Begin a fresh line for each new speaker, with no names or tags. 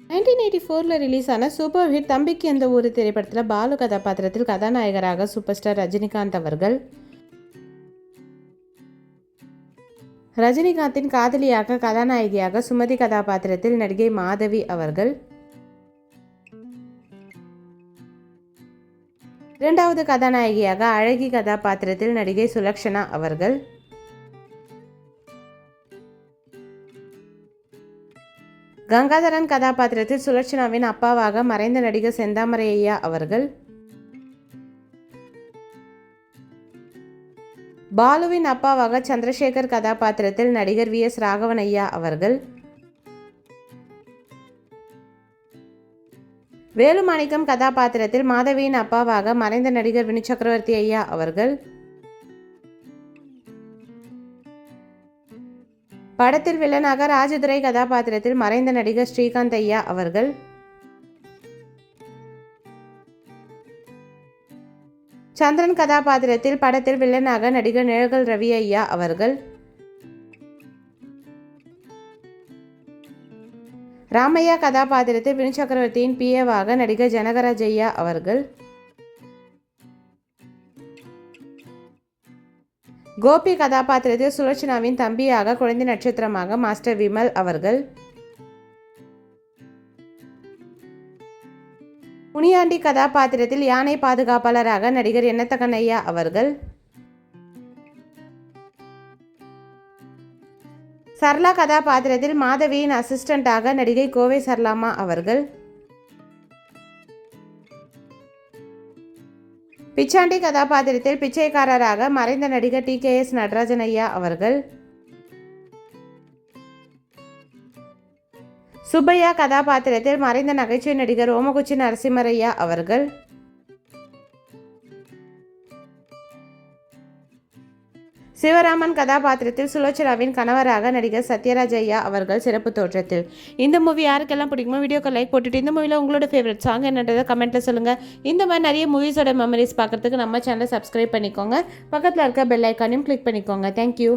1984 release ஆன super hit தம்பிக்கு எந்த ஊர் திரைப்படத்தில் பாலு கதாபாத்திரத்தில் கதாநாயகராக சூப்பர் ஸ்டார் ரஜினிகாந்த் அவர்கள், ரஜினிகாந்தின் காதலியாக கதாநாயகியாக சுமதி கதாபாத்திரத்தில் நடிகை மாதவி அவர்கள், இரண்டாவது கதாநாயகியாக அழகி கதாபாத்திரத்தில் நடிகை சுலக்ஷனா அவர்கள், கங்காதரன் கதாபாத்திரத்தில் சுலட்சணாவின் அப்பாவாக மறைந்த நடிகர் செந்தாமரை ஐயா அவர்கள், பாலுவின் அப்பாவாக சந்திரசேகர் கதாபாத்திரத்தில் நடிகர் வி.எஸ். ராகவன் ஐயா அவர்கள், வேலுமாணிக்கம் கதாபாத்திரத்தில் மாதவியின் அப்பாவாக மறைந்த நடிகர் வினு சக்கரவர்த்தி ஐயா அவர்கள், படத்தில் வில்லனாக ராஜதுரை கதாபாத்திரத்தில் மறைந்த நடிகர் ஸ்ரீகாந்த் ஐயா அவர்கள், சந்திரன் கதாபாத்திரத்தில் படத்தில் வில்லனாக நடிகர் நிழகல் ரவி ஐயா அவர்கள், ராமையா கதாபாத்திரத்தில் வினு சக்கரவர்த்தியின் பிஏவாக நடிகர் ஜனகராஜ் ஐயா அவர்கள், கோபி கதாபாத்திரத்தில் சுலட்சணாவின் தம்பியாக குழந்தை நட்சத்திரமாக மாஸ்டர் விமல் அவர்கள், முனியாண்டி கதாபாத்திரத்தில் யானை பாதுகாப்பாளராக நடிகர் எண்ணத்தகன் ஐயா அவர்கள், சர்லா கதாபாத்திரத்தில் மாதவியின் அசிஸ்டண்டாக நடிகை கோவை சர்லாமா அவர்கள், பிச்சாண்டி கதாபாத்திரத்தில் பிச்சைக்காரராக மறைந்த நடிகர் டி.கே.எஸ். நடராஜன் ஐயா அவர்கள், சுப்பையா கதாபாத்திரத்தில் மறைந்த நகைச்சுவை நடிகர் ஓமகுச்சி நரசிம்மர் ஐயா அவர்கள், சிவராமன் கதாபாத்திரத்தில் சுலோச்சனாவின் கணவராக நடிகர் சத்யராஜ் ஐயா அவர்கள் சிறப்பு தோற்றத்தில். இந்த மூவி யாருக்கெல்லாம் பிடிக்குமோ வீடியோக்கு லைக் போட்டுட்டு இந்த மூவியில் உங்களோட ஃபேவரட் சாங் என்னன்றதை கமெண்ட்டில் சொல்லுங்கள். இந்த மாதிரி நிறைய மூவிஸோட மெமரிஸ் பார்க்குறதுக்கு நம்ம சேனலை சப்ஸ்கிரைப் பண்ணிக்கோங்க. பக்கத்தில் இருக்க பெல் ஐக்கானையும் கிளிக் பண்ணிக்கோங்க. தேங்க்யூ.